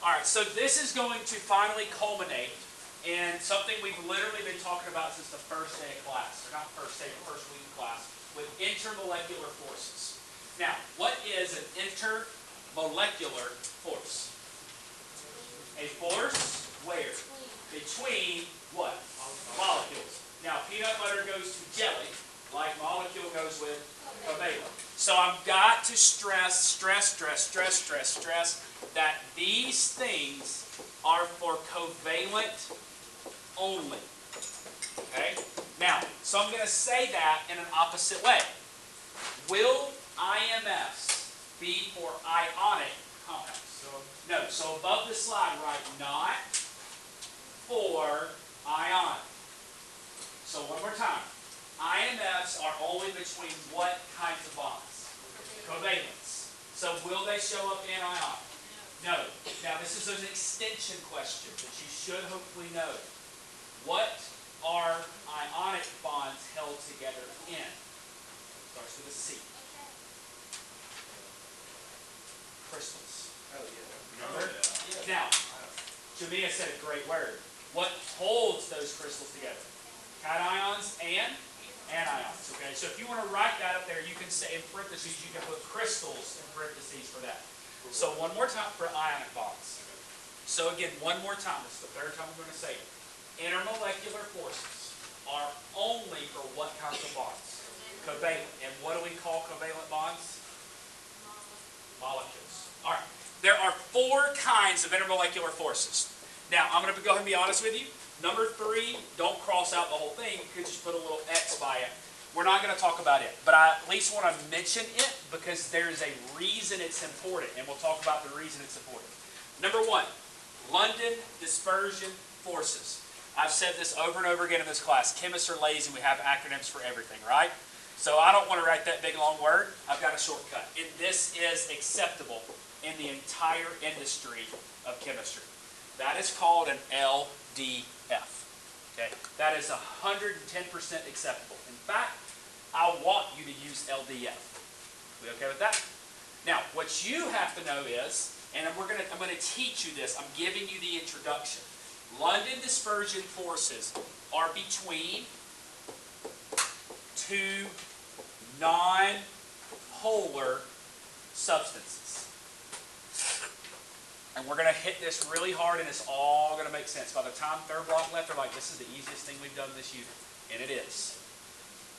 All right, so this is going to finally culminate in something we've literally been talking about since the first day of class, or not first day, but first week of class, with intermolecular forces. Now, what is an intermolecular force? A force where? Between what? Molecules. Now, peanut butter goes to jelly, like molecule goes with covalent. So I've got to stress that these things are for covalent only. Okay? Now, so I'm going to say that in an opposite way. Will IMFs be for ionic compounds? No. So above the slide, write not for ionic. So one more time. IMFs are only between what kinds of bonds? Covalents. So will they show up in ionic? No. Now this is an extension question that you should hopefully know. What are ionic bonds held together in? Starts with a C. Crystals. Oh, yeah. Remember? Now, Jamia said a great word. What holds those crystals together? Cations and anions. Okay, so if you want to write that up there, you can say in parentheses, you can put crystals in parentheses for that. So one more time for ionic bonds. So again, one more time. This is the third time I'm going to say it. Intermolecular forces are only for what kinds of bonds? Covalent. And what do we call covalent bonds? Molecules. All right. There are 4 kinds of intermolecular forces. Now, I'm going to go ahead and be honest with you. Number 3, don't cross out the whole thing. You could just put a little X by it. We're not going to talk about it, but I at least want to mention it because there's a reason it's important, and we'll talk about the reason it's important. Number 1, London dispersion forces. I've said this over and over again in this class. Chemists are lazy. We have acronyms for everything, right? So I don't want to write that big long word. I've got a shortcut. And this is acceptable in the entire industry of chemistry. That is called an LDF. Okay? That is 110% acceptable. In fact, I want you to use LDF. We okay with that? Now, what you have to know is, and I'm going to teach you this. I'm giving you the introduction. London dispersion forces are between 2 non-polar substances. And we're going to hit this really hard, and it's all going to make sense. By the time third block left, they're like, this is the easiest thing we've done this unit. And it is.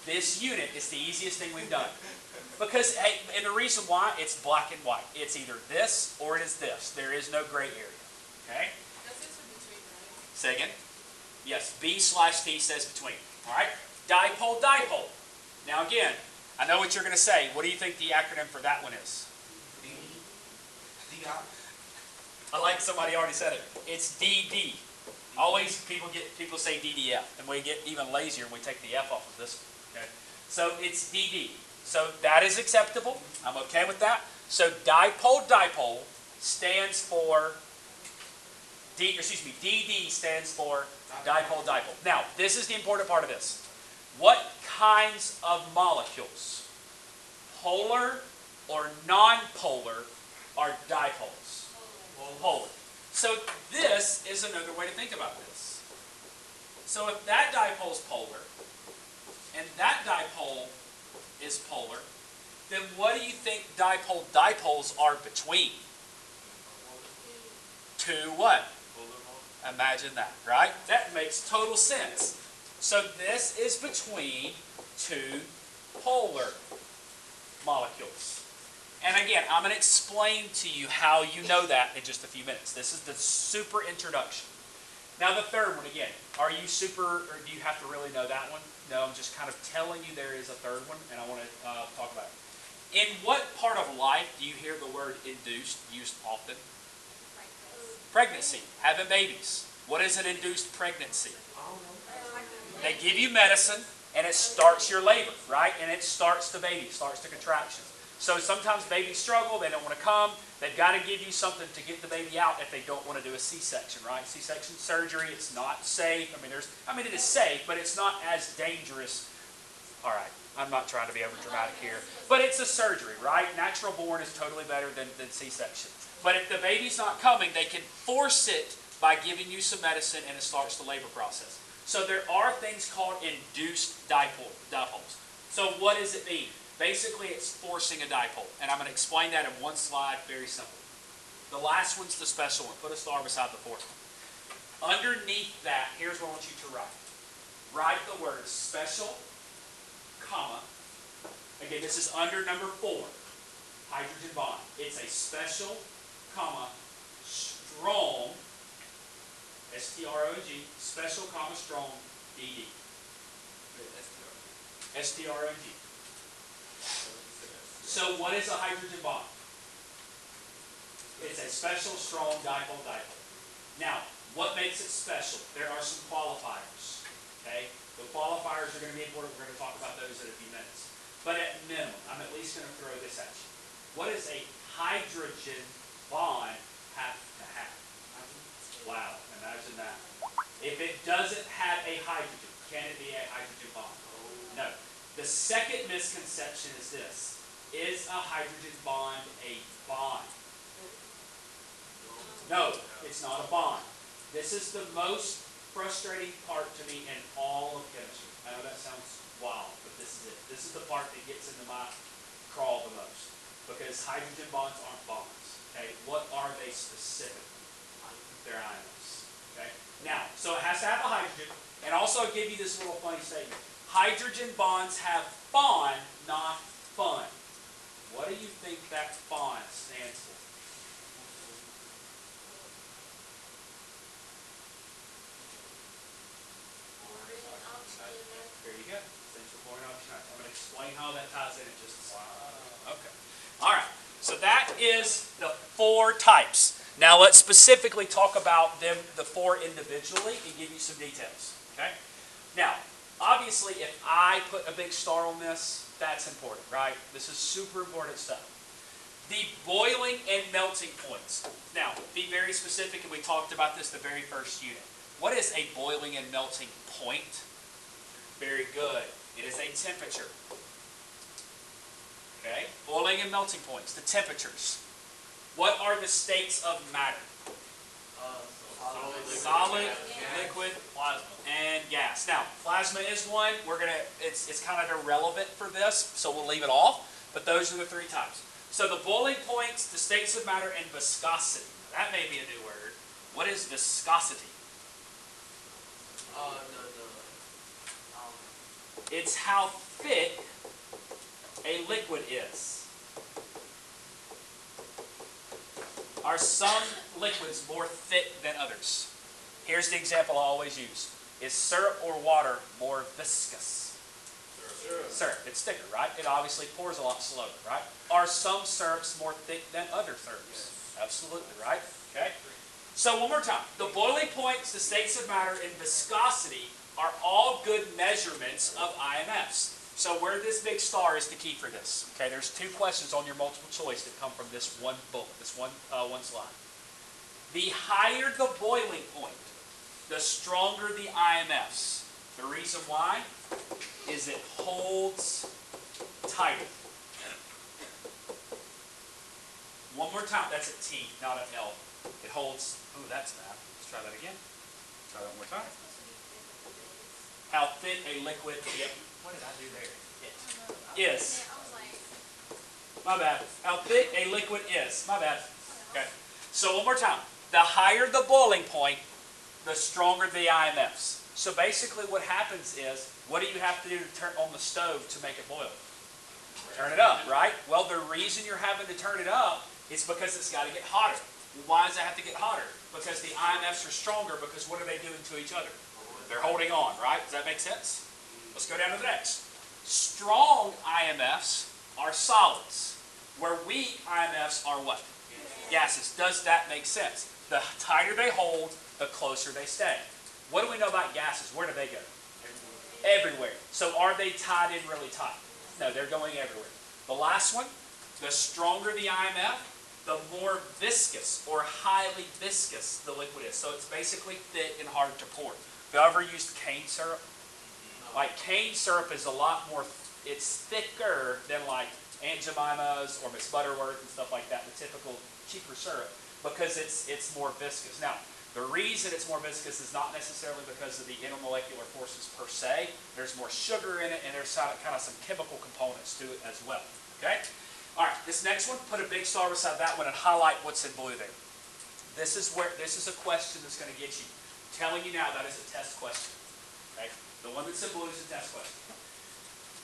This unit is the easiest thing we've done. Because, hey, and the reason why, it's black and white. It's either this or it is this. There is no gray area. Okay? That's just in between, right? Say again? Yes, B/T says between. All right? Dipole, dipole. Now again, I know what you're going to say. What do you think the acronym for that one is? I like somebody already said it. It's DD. Always people say DDF, and we get even lazier and we take the F off of this one. Okay? So it's DD. So that is acceptable. I'm okay with that. So dipole stands for DD stands for dipole. Now, this is the important part of this. What kinds of molecules, polar or non-polar, are dipoles? Polar. So this is another way to think about this. So if that dipole is polar, and that dipole is polar, then what do you think dipoles are between? 2 what? Imagine that, right? That makes total sense. So this is between 2 polar molecules. And again, I'm going to explain to you how you know that in just a few minutes. This is the super introduction. Now the third one again. Are you super, or do you have to really know that one? No, I'm just kind of telling you there is a third one, and I want to talk about it. In what part of life do you hear the word induced used often? Pregnancy. Having babies. What is an induced pregnancy? They give you medicine, and it starts your labor, right? And it starts the baby, starts the contractions. So sometimes babies struggle, they don't want to come. They've got to give you something to get the baby out if they don't want to do a C-section, right? C-section surgery, it's not safe. I mean, it is safe, but it's not as dangerous. All right, I'm not trying to be over dramatic here. But it's a surgery, right? Natural born is totally better than C-section. But if the baby's not coming, they can force it by giving you some medicine and it starts the labor process. So there are things called induced dipoles. So what does it mean? Basically, it's forcing a dipole. And I'm going to explain that in one slide, very simple. The last one's the special one. Put a star beside the fourth one. Underneath that, here's what I want you to write. Write the word special, comma. Again, this is under number 4, hydrogen bond. It's a special, comma, strong, S-T-R-O-N-G, special, comma, strong, D-D. S-T-R-O-N-G. So what is a hydrogen bond? It's a special, strong dipole-dipole. Now, what makes it special? There are some qualifiers. Okay? The qualifiers are going to be important. We're going to talk about those in a few minutes. But at minimum, I'm at least going to throw this at you. What does a hydrogen bond have to have? Wow, imagine that. If it doesn't have a hydrogen, can it be a hydrogen bond? No. The second misconception is this. Is a hydrogen bond a bond? No, it's not a bond. This is the most frustrating part to me in all of chemistry. I know that sounds wild, but this is it. This is the part that gets into my crawl the most. Because hydrogen bonds aren't bonds. Okay? What are they specifically? They're ions. Okay? Now, so it has to have a hydrogen, and also I'll give you this little funny statement. Hydrogen bonds have bond, not fun. What do you think that bond stands for? There you go. Essential boron oxygen. I'm going to explain how that ties in just a second. Okay. All right. So that is the 4 types. Now let's specifically talk about them, the 4 individually, and give you some details. Okay. Now, obviously, if I put a big star on this, that's important, right? This is super important stuff. The boiling and melting points. Now, be very specific, and we talked about this the very first unit. What is a boiling and melting point? Very good. It is a temperature. Okay? Boiling and melting points, the temperatures. What are the states of matter? Solid, liquid, plasma, and gas. Now, plasma is one. It's kind of irrelevant for this, so we'll leave it off. But those are the 3 types. So the boiling points, the states of matter, and viscosity. That may be a new word. What is viscosity? It's how thick a liquid is. Are some liquids more thick than others? Here's the example I always use. Is syrup or water more viscous? Syrup. It's thicker, right? It obviously pours a lot slower, right? Are some syrups more thick than other syrups? Absolutely, right? Okay. So one more time. The boiling points, the states of matter, and viscosity are all good measurements of IMFs. So where this big star is the key for this. Okay, there's 2 questions on your multiple choice that come from this one book, this one slide. The higher the boiling point, the stronger the IMFs. The reason why is it holds tighter. One more time. That's a T, not an L. It holds. Oh, that's bad. Let's try that again. Try that one more time. How thick a liquid. Yep. What did I do there? It is. My bad. How thick a liquid is. My bad. Okay. So one more time. The higher the boiling point, the stronger the IMFs. So basically what happens is, what do you have to do to turn on the stove to make it boil? Turn it up, right? Well, the reason you're having to turn it up is because it's got to get hotter. Why does it have to get hotter? Because the IMFs are stronger, because what are they doing to each other? They're holding on, right? Does that make sense? Let's go down to the next. Strong IMFs are solids, where weak IMFs are what? Gases. Does that make sense? The tighter they hold, the closer they stay. What do we know about gases? Where do they go? Everywhere. So are they tied in really tight? No, they're going everywhere. The last one, the stronger the IMF, the more viscous or highly viscous the liquid is. So it's basically thick and hard to pour. Have you ever used cane syrup? Like cane syrup is a lot more it's thicker than like Aunt Jemima's or Miss Butterworth and stuff like that, the typical cheaper syrup, because it's more viscous. Now, the reason it's more viscous is not necessarily because of the intermolecular forces per se. There's more sugar in it, and there's kind of some chemical components to it as well. Okay? All right, this next one, put a big star beside that one and highlight what's in blue there. This is a question that's going to get you. I'm telling you now, that is a test question. Okay? The one that's in blue is a test question.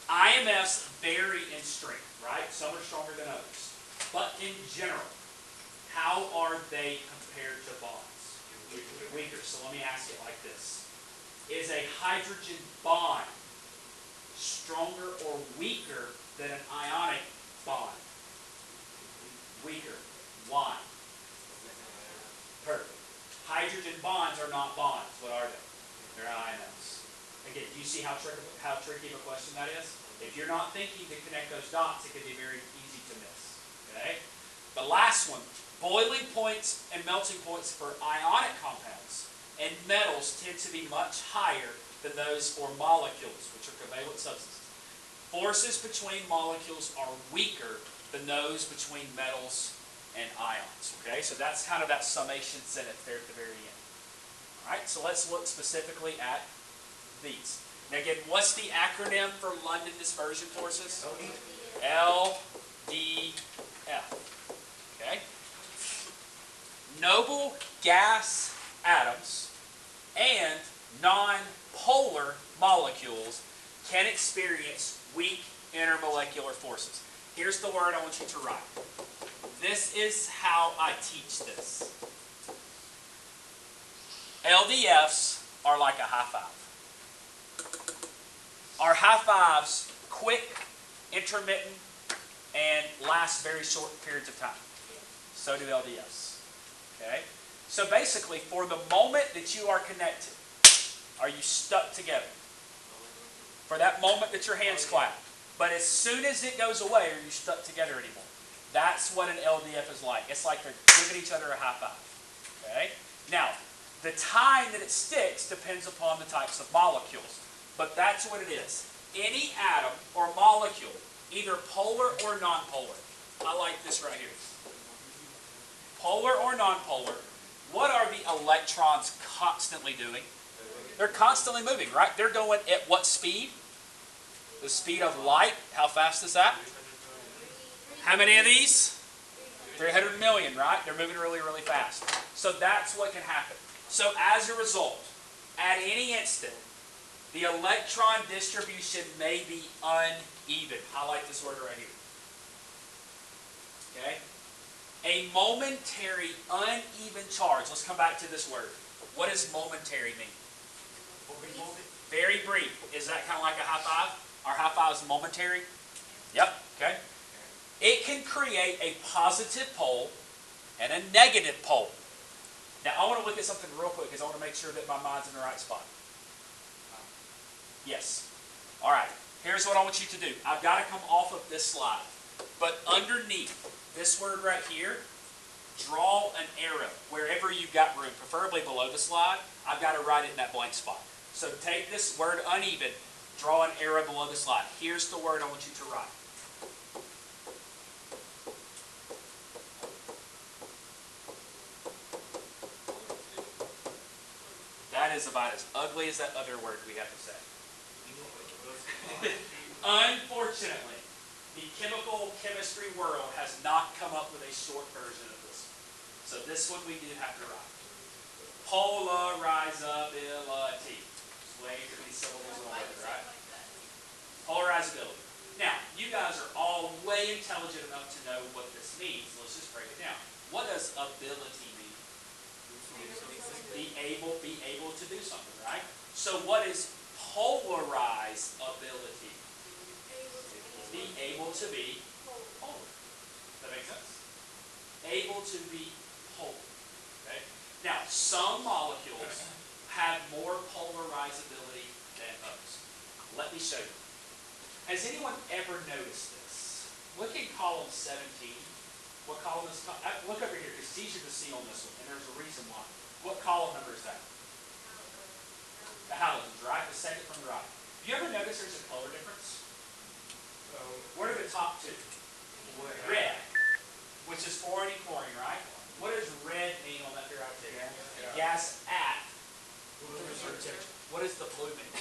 IMFs vary in strength, right? Some are stronger than others. But in general, how are they compared to bonds? Weaker. So let me ask it like this. Is a hydrogen bond stronger or weaker than an ionic bond? Weaker. Why? Perfect. Hydrogen bonds are not bonds. What are they? They're IMFs. Again, do you see how tricky of a question that is? If you're not thinking to connect those dots, it can be very easy to miss. Okay? The last one, boiling points and melting points for ionic compounds and metals tend to be much higher than those for molecules, which are covalent substances. Forces between molecules are weaker than those between metals and ions. Okay, so that's kind of that summation sentence there at the very end. All right, so let's look specifically at these. Now again, what's the acronym for London Dispersion Forces? LDF. Okay. Noble gas atoms and non-polar molecules can experience weak intermolecular forces. Here's the word I want you to write. This is how I teach this. LDFs are like a high five. Our high fives, quick, intermittent, and last very short periods of time. So do LDFs. Okay? So basically, for the moment that you are connected, are you stuck together? For that moment that your hands clap. But as soon as it goes away, are you stuck together anymore? That's what an LDF is like. It's like they're giving each other a high five. Okay? Now, the time that it sticks depends upon the types of molecules. But that's what it is. Any atom or molecule, either polar or nonpolar. I like this right here. Polar or nonpolar. What are the electrons constantly doing? They're constantly moving, right? They're going at what speed? The speed of light. How fast is that? How many of these? 300 million, right? They're moving really, really fast. So that's what can happen. So as a result, at any instant, the electron distribution may be uneven. Highlight this word right here. Okay? A momentary uneven charge. Let's come back to this word. What does momentary mean? Very brief. Is that kind of like a high five? Our high five is momentary? Yep. Okay. It can create a positive pole and a negative pole. Now, I want to look at something real quick because I want to make sure that my mind's in the right spot. Yes. All right. Here's what I want you to do. I've got to come off of this slide. But underneath this word right here, draw an arrow wherever you've got room, preferably below the slide. I've got to write it in that blank spot. So take this word uneven, draw an arrow below the slide. Here's the word I want you to write. That is about as ugly as that other word we have to say. Unfortunately, the chemistry world has not come up with a short version of this one. So this one we do have to write. Polarizability. It's way too many syllables in one word, right? Polarizability. Now, you guys are all way intelligent enough to know what this means. Let's just break it down. What does ability mean? Be able to do something, right? So what is polarized ability? Be able to be polar. Does that make sense? Able to be polar. Okay? Now, some molecules have more polarizability than others. Let me show you. Has anyone ever noticed this? Look at column 17. What column is look over here, because it's easier to see on this one, and there's a reason why. What column number is that? The halogens, right? The second from the right. Do you ever notice there's a color difference? What are the top two? Red, which is fluorine and chlorine, right? What does red mean on that periodic table? Gas at room temperature. What does the blue mean?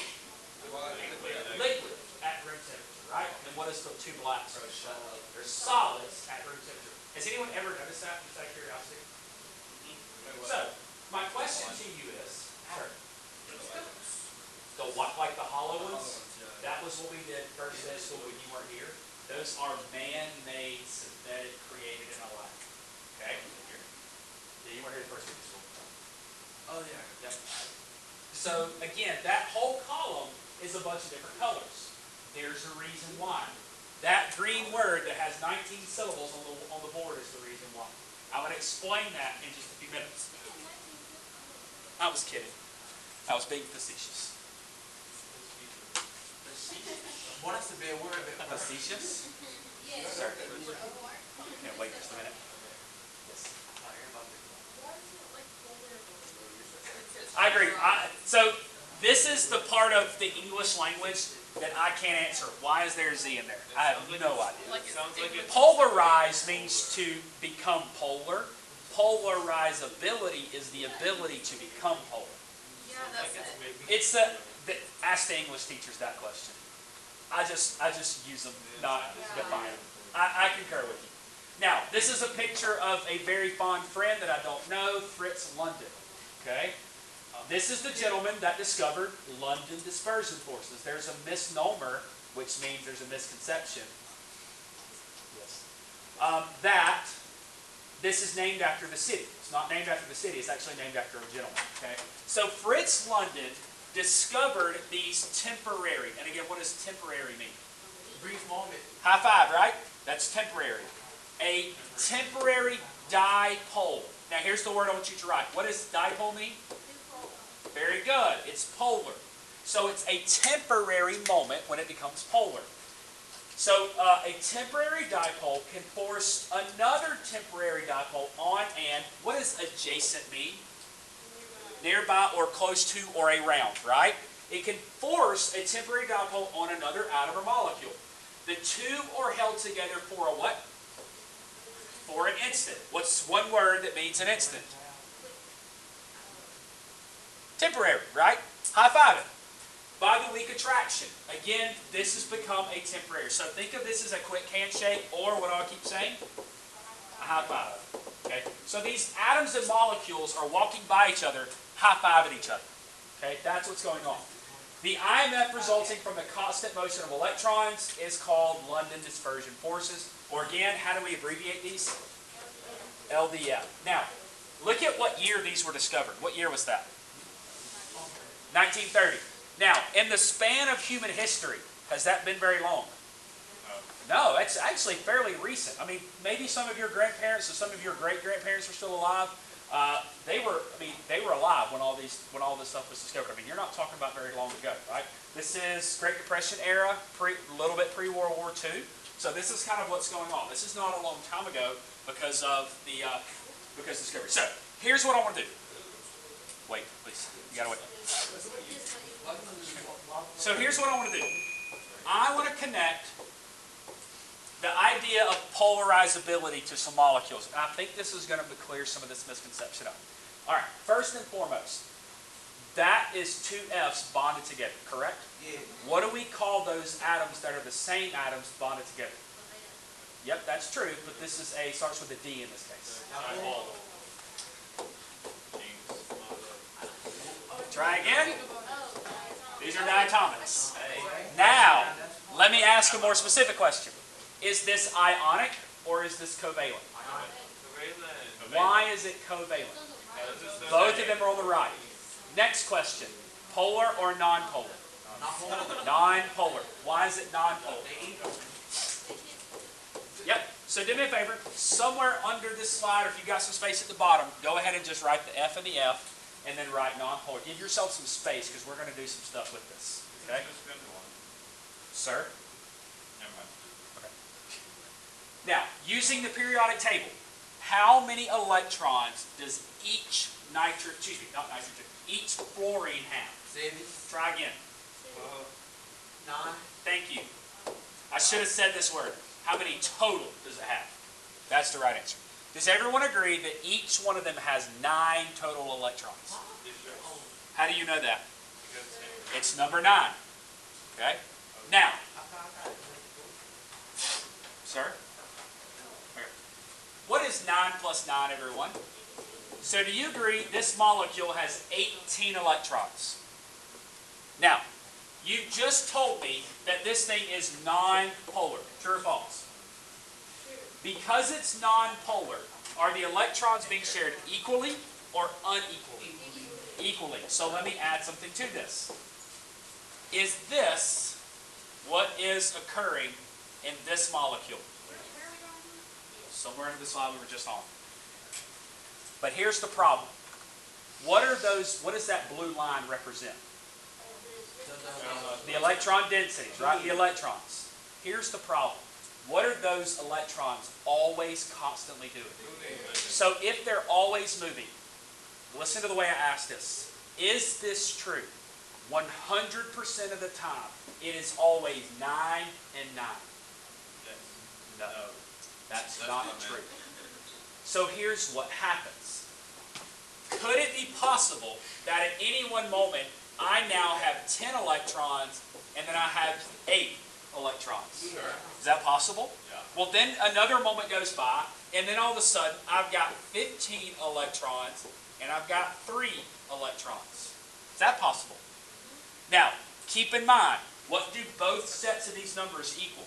Liquid at room temperature, right? And what is the two blacks? They're solids at room temperature. Has anyone ever noticed that, just out of curiosity? So, my question to you is, the what, like the hollow ones? That was what we did first day of school when you weren't here. Those are man-made, synthetic, created in a lab. Okay? Yeah, you weren't here the first day of school. Oh, yeah. Yep. So again, that whole column is a bunch of different colors. There's a reason why. That green word that has 19 syllables on the board is the reason why. I'm going to explain that in just a few minutes. I was kidding. I was being facetious. Want us to be aware of it. Facetious? Yes. Sir. Can't wait just a minute. Yes. I agree. So this is the part of the English language that I can't answer. Why is there a Z in there? I have no idea. Polarize means to become polar. Polarizability is the ability to become polar. Yeah, that's it. It's ask the English teachers that question. I just use them, not define them. I concur with you. Now, this is a picture of a very fond friend that I don't know, Fritz London. Okay? This is the gentleman that discovered London dispersion forces. There's a misnomer, which means there's a misconception. Yes. That this is named after the city. It's not named after the city. It's actually named after a gentleman. Okay? So Fritz London discovered these temporary, and again, what does temporary mean? Brief moment. High five, right? That's temporary. A temporary dipole. Now here's the word I want you to write. What does dipole mean? Very good. It's polar. So it's a temporary moment when it becomes polar. So a temporary dipole can force another temporary dipole on and, what does adjacent mean? Nearby or close to or around, right? It can force a temporary dipole on another atom or molecule. The two are held together for a what? For an instant. What's one word that means an instant? Temporary, right? High five it. By the weak attraction. Again, this has become a temporary. So think of this as a quick handshake, or what do I keep saying? A high five. Okay? So these atoms and molecules are walking by each other, high-fiving each other. Okay? That's what's going on. The IMF resulting from the constant motion of electrons is called London dispersion forces. Or again, how do we abbreviate these? LDF. Now, look at what year these were discovered. What year was that? 1930. Now, in the span of human history, has that been very long? No, it's actually fairly recent. I mean, maybe some of your grandparents or some of your great-grandparents are still alive. They were alive when all this stuff was discovered. I mean, you're not talking about very long ago, right? This is Great Depression era, a little bit pre-World War II. So this is kind of what's going on. This is not a long time ago because of the discovery. So here's what I want to do. Wait, please. You gotta wait. So here's what I want to do. I want to connect the idea of polarizability to some molecules. And I think this is going to clear some of this misconception up. All right, first and foremost, that is two F's bonded together, correct? Yeah. What do we call those atoms that are the same atoms bonded together? Yep, that's true, but this is starts with a D in this case. Try again. These are diatomics. Now, let me ask a more specific question. Is this ionic or is this covalent? Why is it covalent? Both of them are on the right. Next question. Polar or non-polar? Non-polar. Why is it non-polar? Yep. So do me a favor. Somewhere under this slide, or if you've got some space at the bottom, go ahead and just write the F and the F, and then write non-polar. Give yourself some space because we're going to do some stuff with this. Okay? Sir? Okay. Now, using the periodic table, how many electrons does each each fluorine have? 7. Try again. 9. Thank you. I should have said this word. How many total does it have? That's the right answer. Does everyone agree that each one of them has 9 total electrons? How do you know that? It's number 9. Okay? Now, sir? Okay. What is 9 plus 9, everyone? So do you agree this molecule has 18 electrons? Now, you just told me that this thing is non-polar. True or false? Because it's non-polar, are the electrons being shared equally or unequally? Equally. So let me add something to this. Is this what is occurring in this molecule? Somewhere in the slide we were just on. But here's the problem. What does that blue line represent? The electron densities, right? The electrons. Here's the problem. What are those electrons always constantly doing? So if they're always moving, listen to the way I asked this. Is this true? 100% of the time, it is always 9 and 9. No, that's not true. So here's what happens. Could it be possible that at any one moment, I now have 10 electrons and then I have 8 electrons? Sure. Is that possible? Yeah. Well, then another moment goes by, and then all of a sudden, I've got 15 electrons, and I've got 3 electrons. Is that possible? Now, keep in mind, what do both sets of these numbers equal?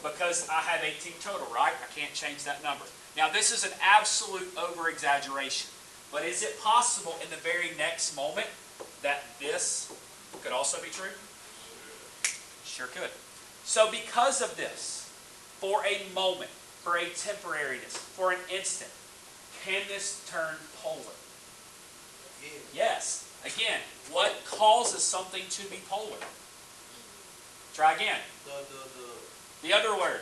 Because I have 18 total, right? I can't change that number. Now, this is an absolute over-exaggeration, but is it possible in the very next moment that this could also be true? Sure could. So because of this, for a moment, for a temporariness, for an instant, can this turn polar? Yes. Again, what causes something to be polar? Try again. The other word.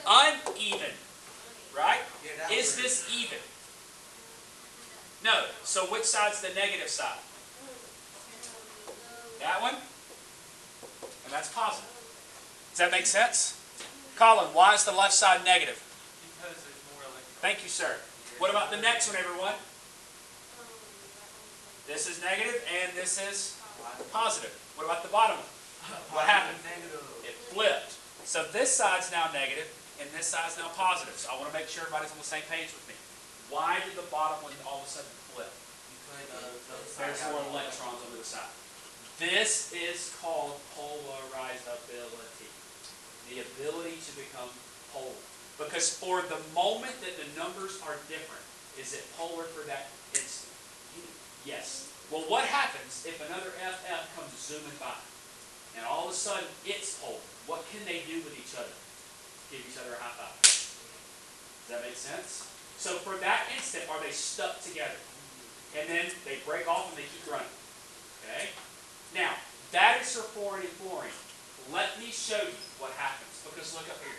Uneven. Right? Is this even? No. So which side's the negative side? That one? And that's positive. Does that make sense? Colin, why is the left side negative? Because there's more electrons. Thank you, sir. What about the next one, everyone? This is negative and this is positive. What about the bottom one? What happened? Negative. It flipped. So this side's now negative and this side's now positive. So I want to make sure everybody's on the same page with me. Why did the bottom one all of a sudden flip? There's more electrons on the other side. This is called polarizability. The ability to become polar. Because for the moment that the numbers are different, is it polar for that instant? Yes. Well, what happens if another FF comes zooming by? And all of a sudden, it's polar. What can they do with each other? Give each other a high five. Does that make sense? So for that instant, are they stuck together? And then they break off and they keep running. Okay? Now, that is for fluorine and fluorine. Let me show you what happens. Because look up here.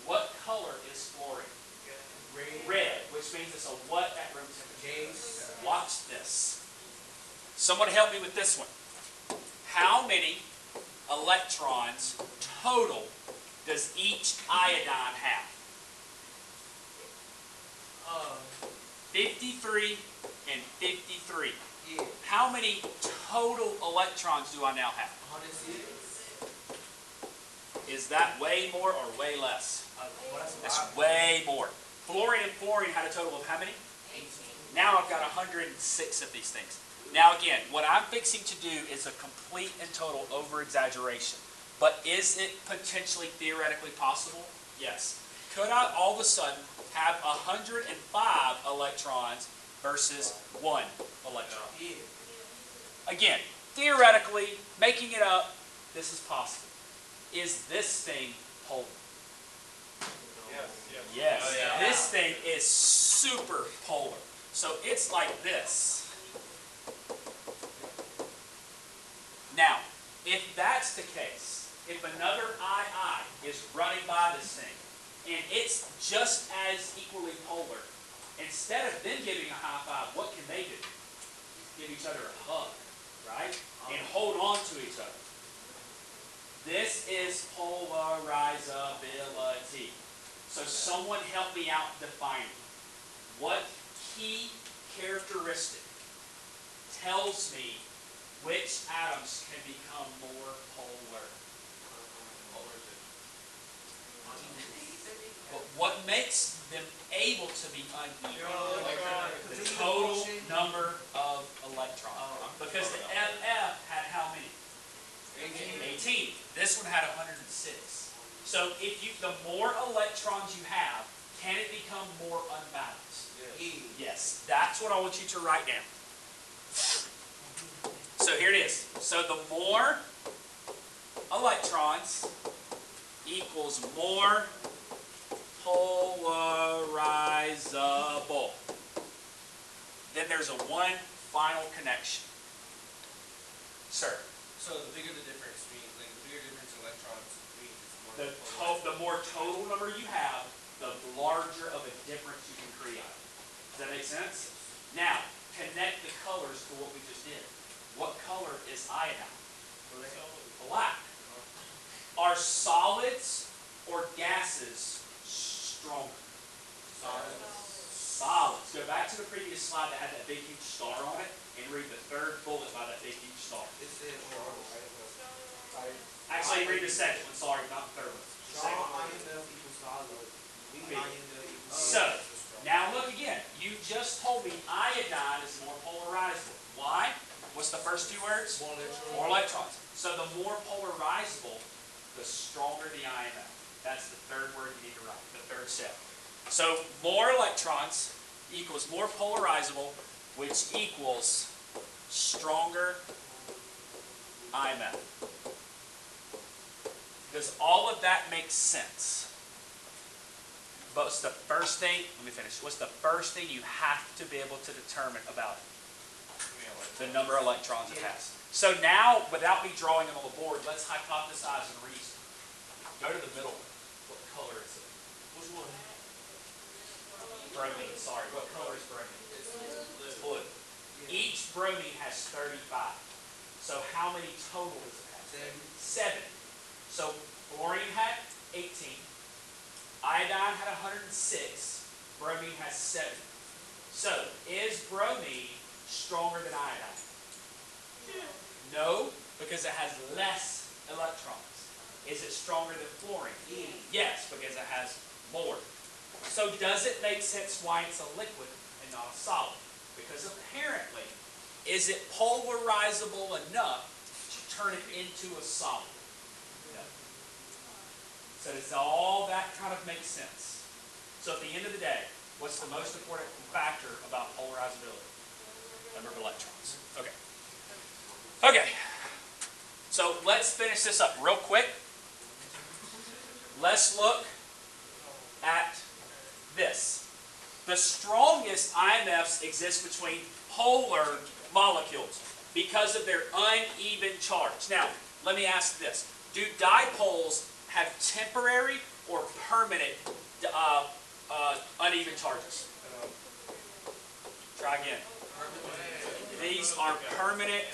What color is fluorine? Red, which means it's a what at room temperature? Watch this. Someone help me with this one. How many electrons total does each iodine have? 53 and 53. Yeah. How many total electrons do I now have? 106. Is that way more or way less? That's That's way more. Fluorine and fluorine had a total of how many? 18. Now I've got 106 of these things. Now again, what I'm fixing to do is a complete and total over-exaggeration. But is it potentially theoretically possible? Yes. Could I all of a sudden have 105 electrons versus 1 electron? Yeah. Again, theoretically, making it up, this is possible. Is this thing polar? Yes. Oh, yeah. This thing is super polar. So it's like this. Now, if that's the case, if another II is running by this thing, and it's just as equally polar, instead of them giving a high five, what can they do? Give each other a hug, right? And hold on to each other. This is polarizability. So someone help me out defining. What key characteristic tells me which atoms can become more polar? But what makes them able to be uneven? The total number of electrons. Because the FF had how many? 18. This one had 106. So if the more electrons you have, can it become more unbalanced? Yes. That's what I want you to write down. So here it is. So the more electrons equals more polarizable. Then there's a one final connection. Sir. So the bigger the difference means, like the bigger difference in electrons means it's more. The more total number you have, the larger of a difference you can create. Does that make sense? Now, connect the colors to what we just did. What color is iodine? Black. Are solids or gases stronger? Solids. Go back to the previous slide that had that big huge star on it and read the third bullet by that big huge star. Actually, read the second one. Sorry, not the third one. The second one. So, now look again. You just told me iodine is more polarizable. Why? What's the first two words? More electrons. So the more polarizable, the stronger the IMF. That's the third word you need to write, the third step. So more electrons equals more polarizable, which equals stronger IMF. Does all of that make sense? But what's the first thing, let me finish, what's the first thing you have to be able to determine about it? The number of electrons it has. So now, without me drawing it on the board, let's hypothesize and reason. Go to the middle one. What color is it? Which one? Bromine, sorry. What color is bromine? It's blue. Each bromine has 35. So how many total does it have? 7. So fluorine had 18. Iodine had 106. Bromine has 7. So is bromine stronger than iodine? No, because it has less electrons. Is it stronger than fluorine? Yes, because it has more. So does it make sense why it's a liquid and not a solid? Because apparently, is it polarizable enough to turn it into a solid? No. So does all that kind of make sense? So at the end of the day, what's the most important factor about polarizability? Number of electrons. Okay. Okay. So let's finish this up real quick. Let's look at this. The strongest IMFs exist between polar molecules because of their uneven charge. Now, let me ask this. Do dipoles have temporary or permanent uneven charges? Try again. These are permanent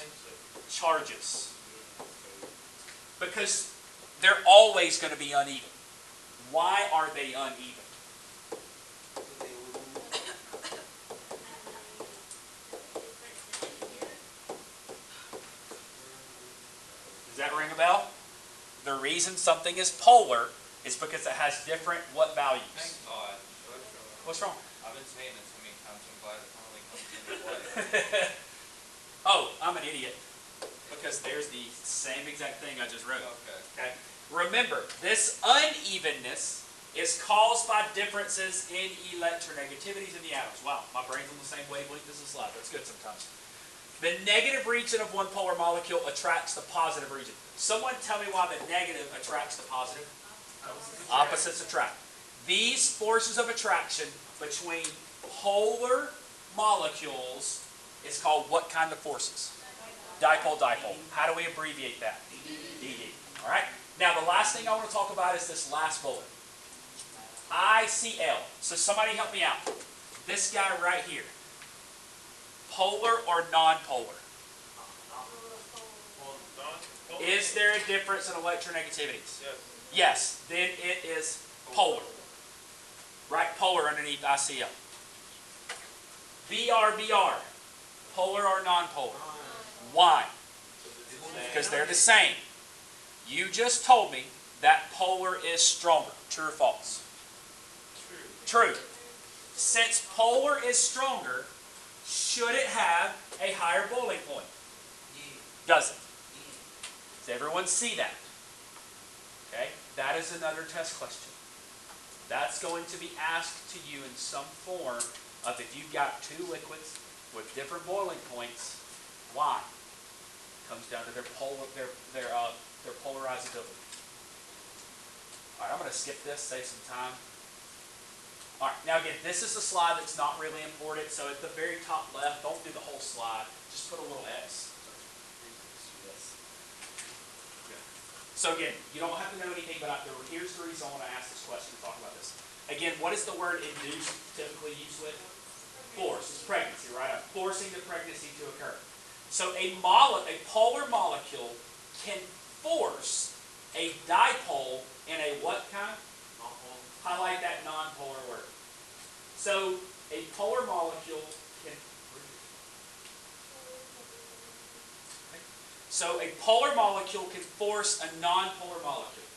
charges. Because they're always going to be uneven. Why are they uneven? Does that ring a bell? The reason something is polar is because it has different what values? Thank God. What's wrong? I've been saying this so many times, I'm glad it finally comes into play. Oh, I'm an idiot. Because there's the same exact thing I just wrote. Okay. Remember, this unevenness is caused by differences in electronegativities in the atoms. Wow, my brain's on the same wavelength as the slide. That's good sometimes. The negative region of one polar molecule attracts the positive region. Someone tell me why the negative attracts the positive. Opposites attract. These forces of attraction between polar molecules is called what kind of forces? Dipole-dipole. How do we abbreviate that? DD. All right? Now, the last thing I want to talk about is this last bullet. ICL. So somebody help me out. This guy right here. Polar or non-polar? Is there a difference in electronegativities? Yes. Yes, then it is polar. Right, polar underneath ICL. BR, polar or non-polar? Why? Because they're the same. You just told me that polar is stronger. True or false? True. Since polar is stronger, should it have a higher boiling point? Does it? Does everyone see that? Okay, that is another test question. That's going to be asked to you in some form of if you've got two liquids with different boiling points, why? It comes down to their polarizability. All right, I'm going to skip this, save some time. All right, now again, this is a slide that's not really important, so at the very top left, don't do the whole slide, just put a little X. So again, you don't have to know anything, but here's the reason I want to ask this question and talk about this. Again, what is the word induced typically used with? Force. It's pregnancy, right? I'm forcing the pregnancy to occur. So a polar molecule can force a dipole in a what kind? Non-polar. Highlight that non-polar word. So a polar molecule can... So a polar molecule can force a non-polar molecule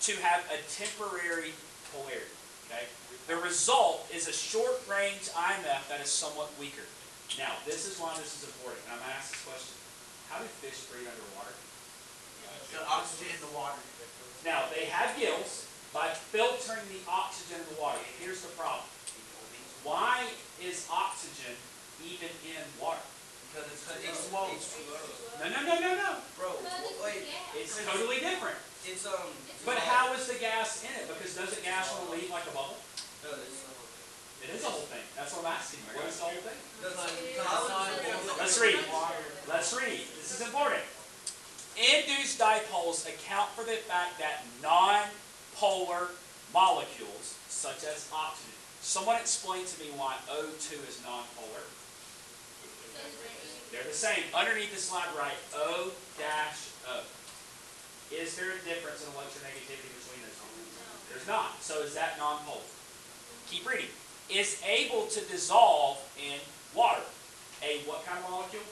to have a temporary polarity. Okay? The result is a short-range IMF that is somewhat weaker. Now, this is why this is important. And I'm going to ask this question. How do fish breathe underwater? The oxygen in the water. Now, they have gills by filtering the oxygen in the water. And here's the problem. Why is oxygen even in water? Because it's H2O. No. Bro, wait. It's totally different. It's But how is the gas in it? Because doesn't gas want to leave like a bubble? No, it's the whole thing. It is a whole thing. That's what I'm asking. What is the whole thing? Let's read. Let's read. This is important. Induced dipoles account for the fact that non-polar molecules, such as oxygen. Someone explain to me why O2 is non-polar. They're the same. Underneath the slide, write O-O. Is there a difference in electronegativity between those two? There's not. So is that non-polar? Keep reading. Is able to dissolve in water. A what kind of molecule?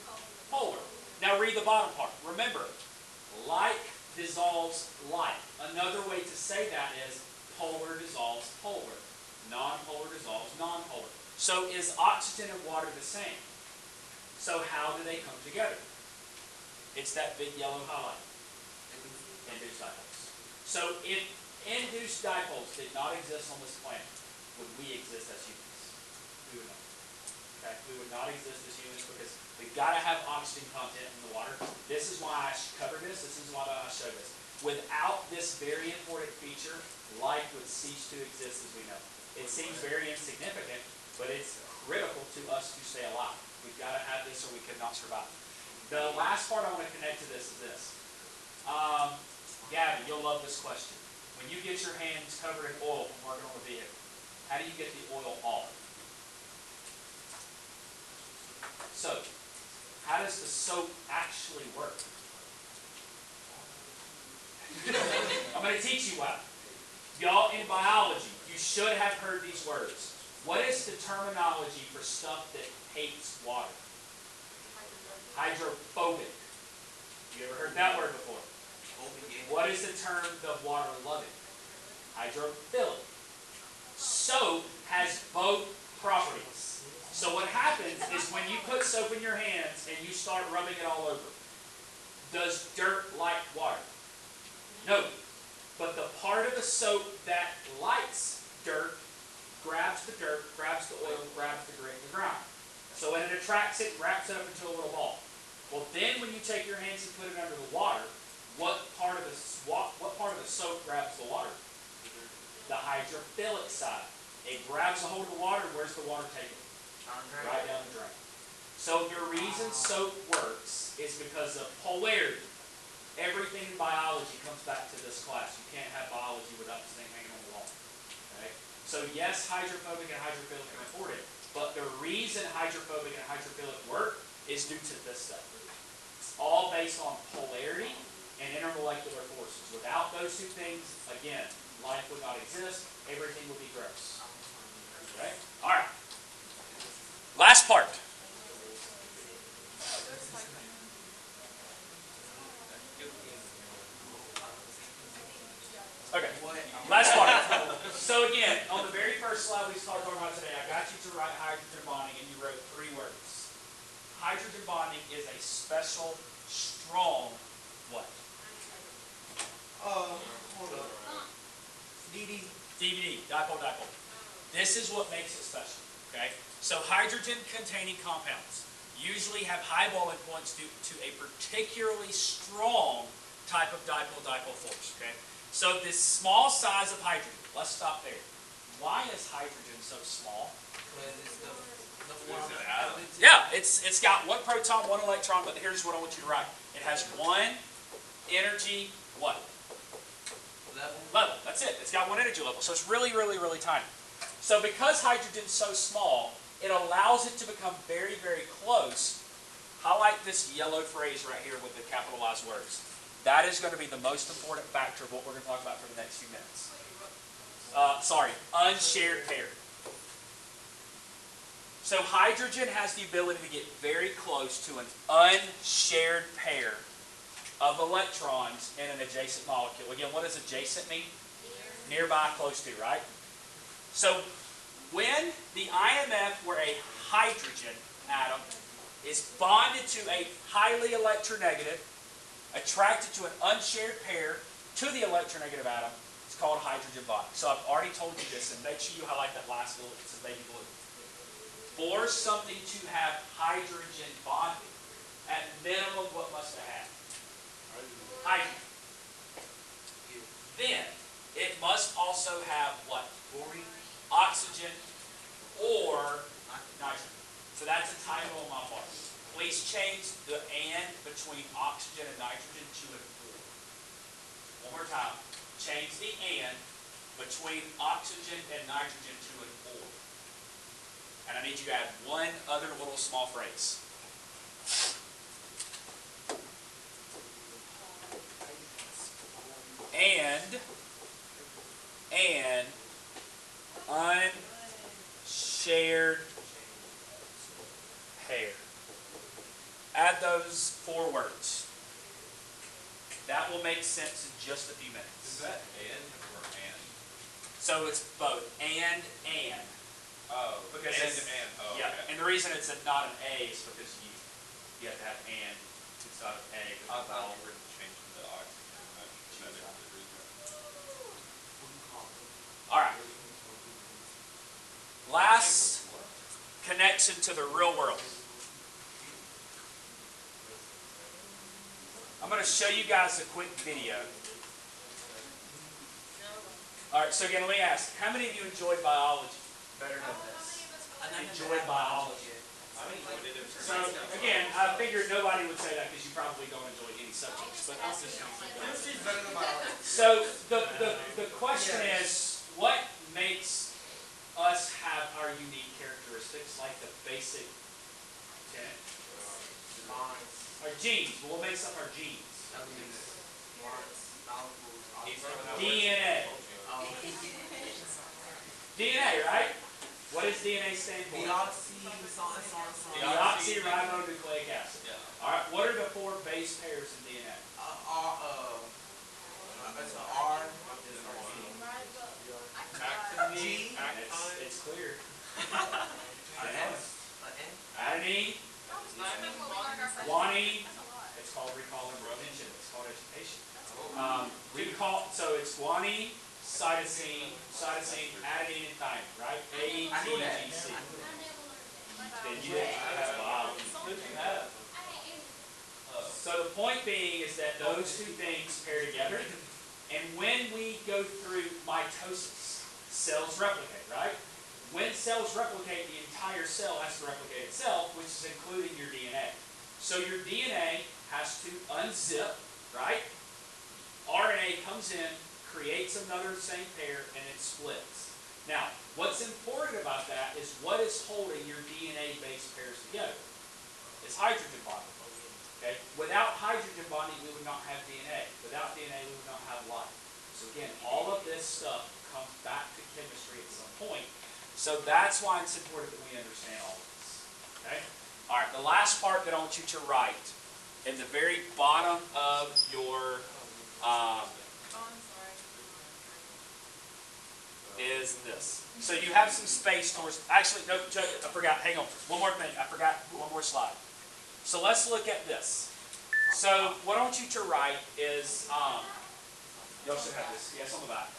Polar. Now read the bottom part. Remember, like dissolves like. Another way to say that is polar dissolves polar. Non-polar dissolves non-polar. So is oxygen and water the same? So how do they come together? It's that big yellow highlight. Induced dipoles. So if induced dipoles did not exist on this planet, would we exist as humans? We would not. Okay? We would not exist as humans because we've got to have oxygen content in the water. This is why I covered this. This is why I showed this. Without this very important feature, life would cease to exist as we know. It seems very insignificant, but it's critical to us to stay alive. We've got to have this or we could not survive. The last part I want to connect to this is this. Gavin, you'll love this question. When you get your hands covered in oil from working on the vehicle, how do you get the oil off? So, how does the soap actually work? I'm going to teach you why. Y'all in biology, you should have heard these words. What is the terminology for stuff that hates water? Hydrophobic. You ever heard that word before? What is the term the water loving? Hydrophilic. Soap has both properties. So what happens is when you put soap in your hands and you start rubbing it all over, does dirt like water? No. But the part of the soap that likes dirt grabs the dirt, grabs the oil, grabs the ground. So when it attracts it, wraps it up into a little ball. Well, then when you take your hands and put it under the water, what part of the soap grabs the water? The hydrophilic side. It grabs a hold of the water. Where's the water taken? Right down the drain. So the reason soap works is because of polarity. Everything in biology comes back to this class. You can't have biology without this thing hanging on the wall. Okay? So yes, hydrophobic and hydrophilic are important, but the reason hydrophobic and hydrophilic work is due to this stuff. It's all based on polarity and intermolecular forces. Without those two things, again, life would not exist. Everything would be gross. Okay? All right. Last part. Okay. Last part. So again, on the very first slide we started talking about today, I got you to write hydrogen bonding, and you wrote 3 words. Hydrogen bonding is a special, strong what? Hold up. DD. DVD, dipole. This is what makes it special, okay? So hydrogen-containing compounds usually have high boiling points due to a particularly strong type of dipole-dipole force, okay? So this small size of hydrogen, let's stop there. Why is hydrogen so small? Because it's the What is it, atom? Yeah, it's got 1 proton, 1 electron, but here's what I want you to write. It has 1 energy, what? Level. That's it. It's got 1 energy level. So it's really, really, really tiny. So because hydrogen's so small, it allows it to become very, very close. Highlight this yellow phrase right here with the capitalized words. That is going to be the most important factor of what we're going to talk about for the next few minutes. Unshared pair. So hydrogen has the ability to get very close to an unshared pair of electrons in an adjacent molecule. Again, what does adjacent mean? Nearby, close to, right? So when the IMF, where a hydrogen atom is bonded to a highly electronegative, attracted to an unshared pair to the electronegative atom, it's called hydrogen bonding. So I've already told you this, and make sure you highlight that last little, it says baby blue. For something to have hydrogen bonding, at minimum, what must it have? Hydrogen. Then, it must also have what? Oxygen or nitrogen. So that's a typo on my part. Please change the "and" between oxygen and nitrogen to an "or." One more time. Change the "and" between oxygen and nitrogen to an "or." And I need you to add one other little small phrase. And unshared pair. Add those 4 words. That will make sense in just a few Is minutes. that and or and? So it's both and. Oh, Because and it's- and. Oh, Yeah, okay. and the reason it's not an A is because you have to have and instead of A. I thought you were changing the oxygen. That is the reason. All right. Last connection to the real world. I'm going to show you guys a quick video. All right, so again, let me ask, how many of you enjoyed biology? Better know this. Enjoyed biology. I enjoyed it. So again, I figured nobody would say that because you probably don't enjoy any subjects, but I'm just going to keep going. Chemistry's better than biology. So the question is, what makes us have our unique characteristics, like the basic tenet? Our genes. Well, what makes up our genes? DNA. DNA, right? What does DNA stand for? Deoxyribonucleic acid. Yeah. All right. What are the 4 base pairs in DNA? It's an R. G. It's clear. An N. Adenine, guanine. It's called recall and retention. It's called education. So it's guanine, cytosine, adenine, and thymine, right? A, T, G, C. Then you have biology. So the point being is that those 2 things pair together, and when we go through mitosis, cells replicate, right? When cells replicate, the entire cell has to replicate itself, which is including your DNA. So your DNA has to unzip, right? RNA comes in, creates another same pair, and it splits. Now, what's important about that is what is holding your DNA base pairs together? It's hydrogen bonding. Okay? Without hydrogen bonding, we would not have DNA. Without DNA, we would not have life. So again, all of this stuff comes back to chemistry at some point. So that's why it's important that we understand all of this. Okay? All right, the last part that I want you to write in the very bottom of your Oh, I'm sorry. is this. So you have some space towards, actually, no, Chuck, I forgot, hang on. One more thing, I forgot one more slide. So let's look at this. So what I want you to write is, y'all should have this, yes, on the back.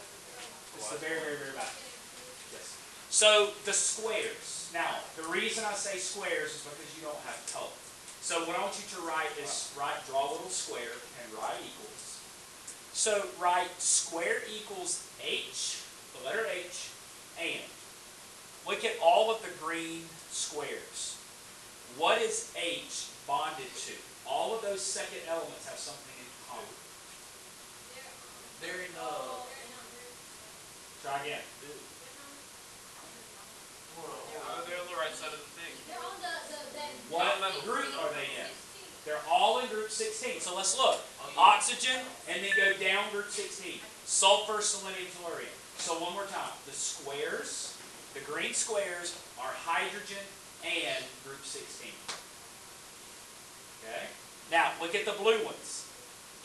It's the very, very, very back. Yes. So the squares. Now, the reason I say squares is because you don't have color. So what I want you to write is, draw a little square and write equals. So write square equals H, the letter H, and look at all of the green squares. What is H bonded to? All of those second elements have something in common. They're in Try again. They're on the right side of the thing. They're on the What group are they in? They're all in group 16. So let's look. Oxygen, and then go down group 16. Sulfur, selenium, tellurium. So one more time. The squares, the green squares, are hydrogen and group 16. Okay? Now, look at the blue ones.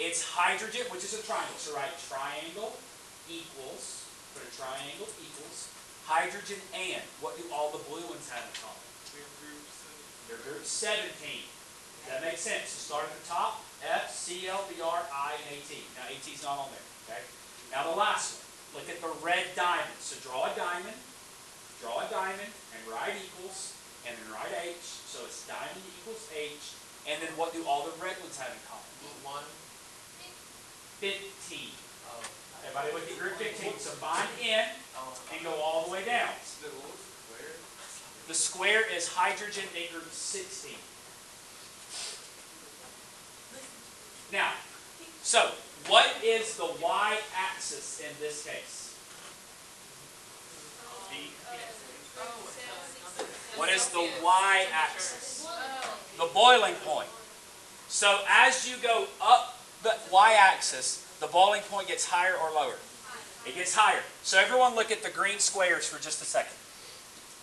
It's hydrogen, which is a triangle. So write triangle equals, put a triangle equals, hydrogen and. What do all the blue ones have in common? They're group 17. Does that make sense? So start at the top, F, Cl, Br, I, and At. Now At's not on there, okay? Now the last one, look at the red diamond. So draw a diamond, and write equals, and then write H. So it's diamond equals H. And then what do all the red ones have in common? 15. Everybody look at group 15. So bind in and go all the way down. The square is hydrogen in group 16. Now, so what is the y-axis in this case? What is the y-axis? The boiling point. So as you go up the y-axis, the boiling point gets higher or lower? It gets higher. So everyone look at the green squares for just a second.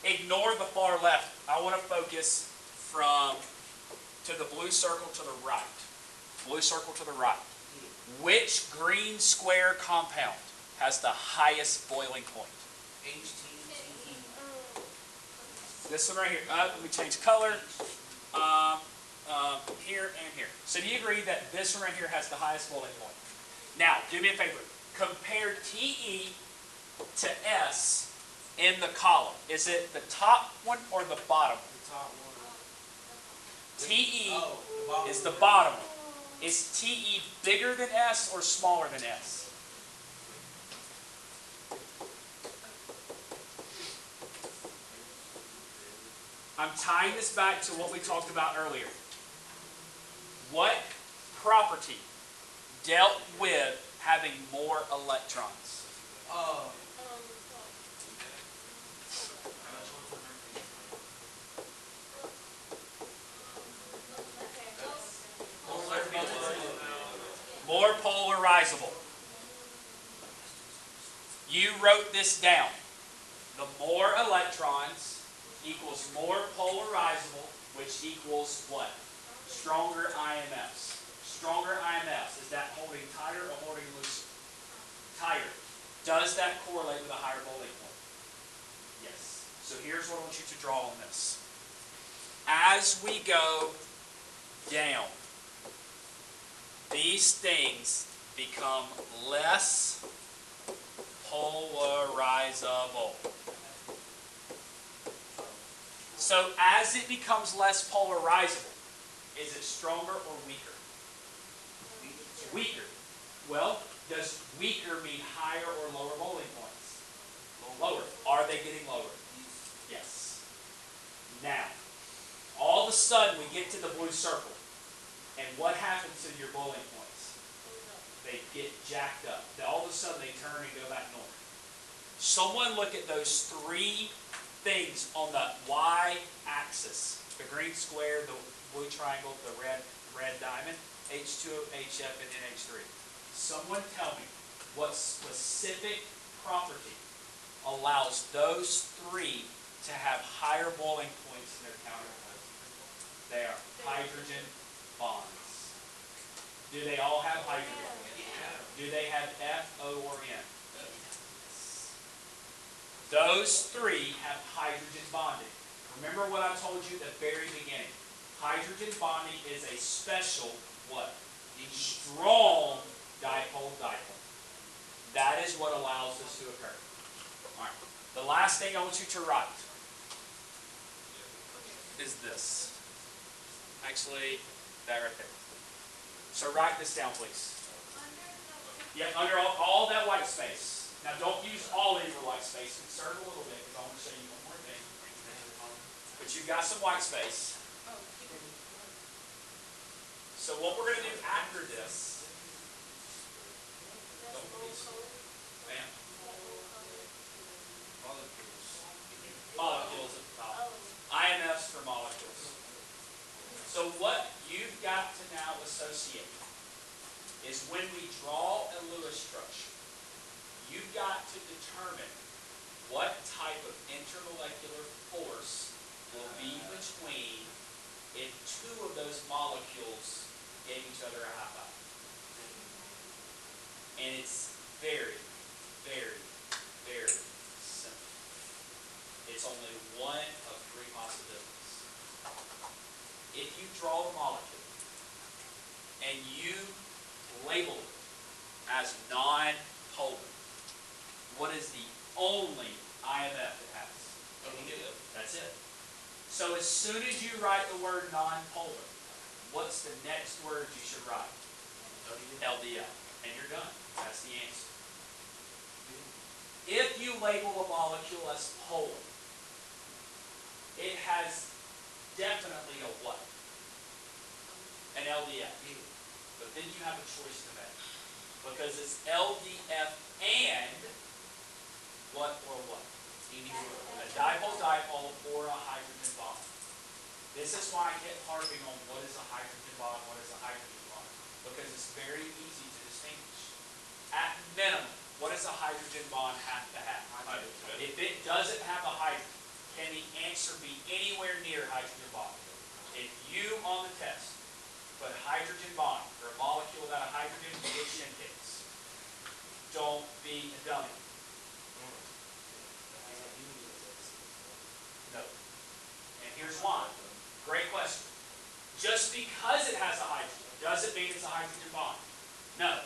Ignore the far left. I want to focus to the blue circle to the right. Blue circle to the right. Which green square compound has the highest boiling point? This one right here. Let me change color. Here and here. So do you agree that this one right here has the highest boiling point? Now, do me a favor. Compare TE to S in the column. Is it the top one or the bottom? The top one. TE bottom is the one. bottom one. Is TE bigger than S or smaller than S? I'm tying this back to what we talked about earlier. What property dealt with having more electrons? More polarizable. You wrote this down. The more electrons equals more polarizable, which equals what? Stronger IMFs. Stronger IMFs. Is that holding tighter or holding looser? Tighter. Does that correlate with a higher boiling point? Yes. So here's what I want you to draw on this. As we go down, these things become less polarizable. So as it becomes less polarizable, is it stronger or weaker? Weaker. Well, does weaker mean higher or lower boiling points? Lower. Are they getting lower? Yes. Now, all of a sudden we get to the blue circle. And what happens to your boiling points? They get jacked up. All of a sudden they turn and go back north. Someone look at those three things on the y-axis. The green square, the blue triangle, the red. red diamond, H2O, HF, and NH3. Someone tell me what specific property allows those three to have higher boiling points than their counterparts? They are hydrogen bonds. Do they all have hydrogen? Do they have F, O, or N? Those three have hydrogen bonding. Remember what I told you at the very beginning. Hydrogen bonding is a special what? Strong dipole-dipole. That is what allows this to occur. All right. The last thing I want you to write is this. Actually, that right there. So write this down, please. Yeah, under all that white space. Now don't use all of your white space. Insert a little bit because I want to show you one more thing. But you've got some white space. So what we're going to do after this, ma'am, molecules at the top. IMFs for molecules. So what you've got to now associate is when we draw a Lewis structure, you've got to determine what type of intermolecular force will be between if two of those molecules gave each other a high five. And it's very, very, very simple. It's only one of three possibilities. If you draw a molecule and you label it as non-polar, what is the only IMF it has? That's it. So as soon as you write the word non-polar, what's the next word you should write? LDL. And you're done. That's the answer. If you label a molecule as polar, it has definitely a what? An LDF. But then you have a choice to make. Because it's LDF and what or what? A dipole-dipole or a hydrogen bond. This is why I kept harping on what is a hydrogen bond, what is a hydrogen bond. Because it's very easy to distinguish. At minimum, what does a hydrogen bond have to have? Hydrogen. If it doesn't have a hydrogen, can the answer be anywhere near hydrogen bond? If you on the test put hydrogen bond for a molecule without a hydrogen, you get shin kicks. Don't be a dummy. No. And here's why. Great question. Just because it has a hydrogen, does it mean it's a hydrogen bond? No.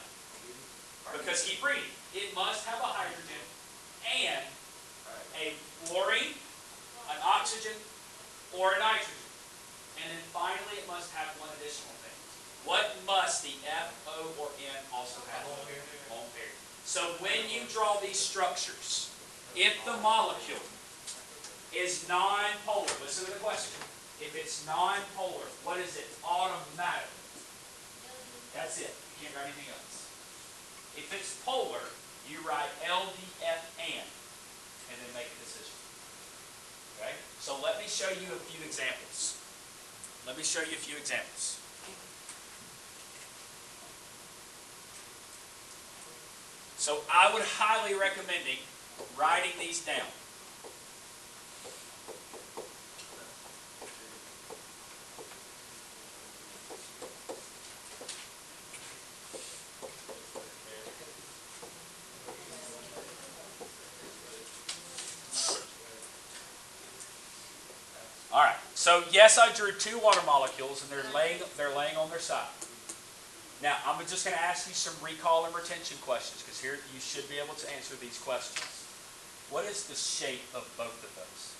Because keep reading. It must have a hydrogen and a fluorine, an oxygen, or a nitrogen. And then finally it must have one additional thing. What must the F, O, or N also have? Lone pair. So when you draw these structures, if the molecule is non-polar, listen to the question. If it's non-polar, what is it? Automatic. That's it. You can't write anything else. If it's polar, you write LDFN and then make a decision. Okay? So let me show you a few examples. So I would highly recommend writing these down. All right. So yes, I drew two water molecules, and they're laying on their side. Now I'm just going to ask you some recall and retention questions because here you should be able to answer these questions. What is the shape of both of those?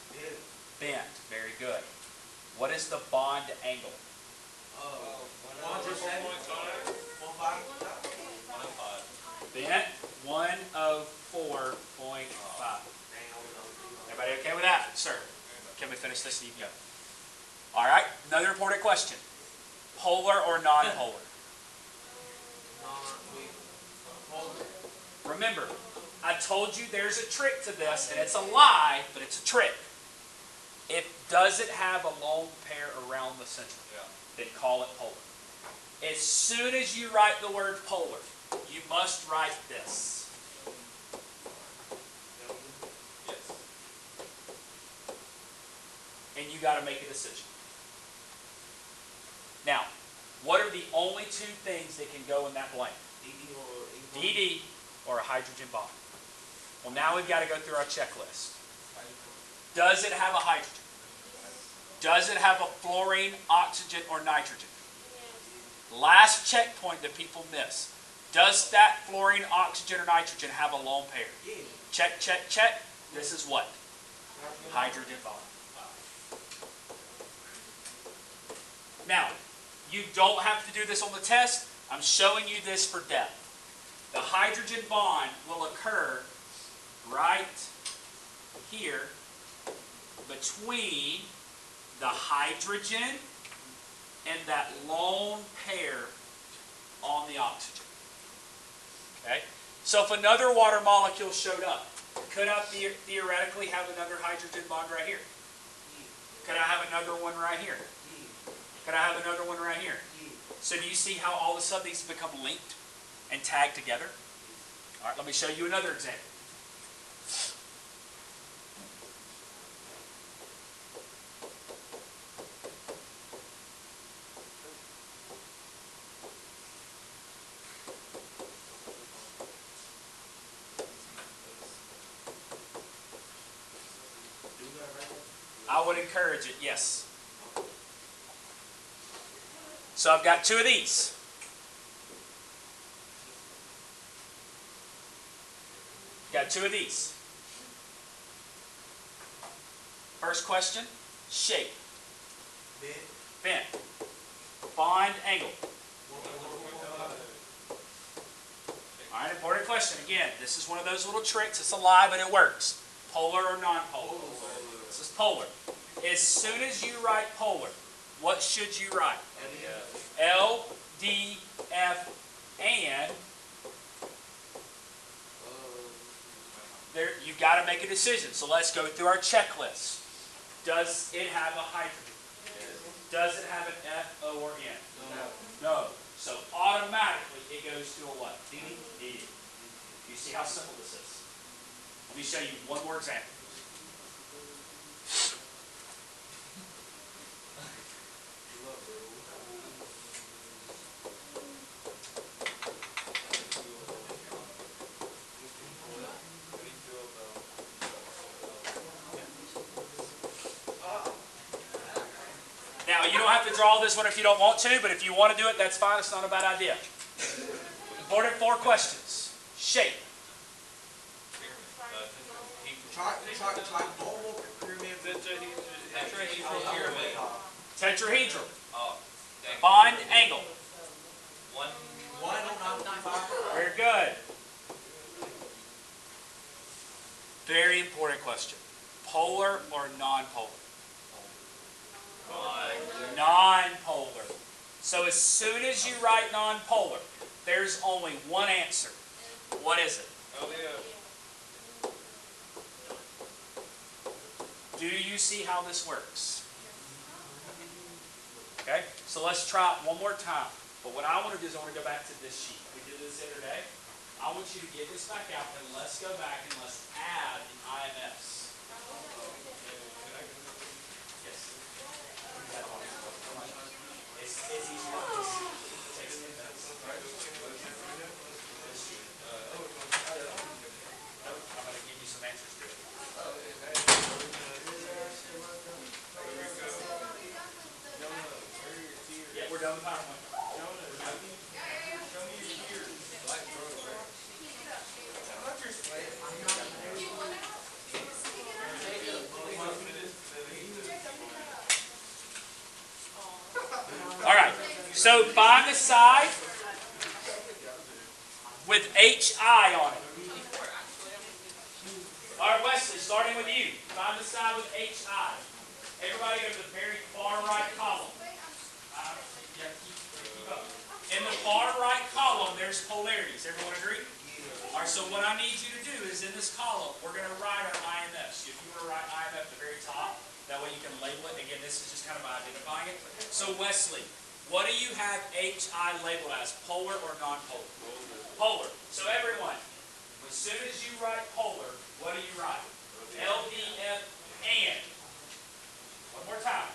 Bent. Very good. What is the bond angle? 107. 105. Bent 104.5. Everybody okay with that? Sir. Can we finish this? You can go. All right. Another important question. Polar or non-polar? Remember, I told you there's a trick to this, and it's a lie, but it's a trick. Does it have a lone pair around the center? Then call it polar. As soon as you write the word polar, you must write this. Yes. And you got to make a decision. Now, what are the only two things that can go in that blank? DD or DD or a hydrogen bond. Well, now we've got to go through our checklist. Does it have a hydrogen? Does it have a fluorine, oxygen, or nitrogen? Last checkpoint that people miss. Does that fluorine, oxygen, or nitrogen have a lone pair? Yeah. Check, check, check. This is what? Hydrogen bond. Now, you don't have to do this on the test. I'm showing you this for depth. The hydrogen bond will occur right here between the hydrogen and that lone pair on the oxygen. Okay? So if another water molecule showed up, could I theoretically have another hydrogen bond right here? Could I have another one right here? Could I have another one right here? So do you see how all of a sudden these become linked and tagged together? All right, let me show you another example. I would encourage it, yes. So I've got two of these. Got two of these. First question, shape. Bend. Bond angle. All right, important question. Again, this is one of those little tricks. It's a lie, but it works. Polar or non-polar? This is polar. As soon as you write polar, what should you write? L, D, F, and there, you've got to make a decision. So let's go through our checklist. Does it have a hydrogen? Does it have an F, O, or N? No. So automatically it goes to a what? DD? DD. You see how simple this is? Let me show you one more example. Now, you don't have to draw this one if you don't want to, but if you want to do it, that's fine. It's not a bad idea. Important 4 questions. Shape. Tetrahedral. Bond angle. Very good. Very important question. Polar or non-polar? Non-polar. So as soon as you write non-polar, there's only one answer. What is it? Do you see how this works? Okay, so let's try it one more time. But what I want to do is I want to go back to this sheet. We did this the other day. I want you to get this back out and let's go back and let's add the IMFs. Yes. It's easy. It takes 10 minutes. I'm going to give you some answers to it. Yeah, we're done with PowerPoint. All right, so find the side with HI on it. All right, Wesley, starting with you. Find the side with HI. Everybody go to the very far right column. Keep up. In the far right column, there's polarities. Everyone agree? All right, so what I need you to do is in this column, we're going to write our IMFs. If you want to write IMF at the very top, that way you can label it. Again, this is just kind of identifying it. So Wesley, What do you have HI labeled as, polar or non-polar? Polar. So everyone, as soon as you write polar, what do you write? LDF and. One more time.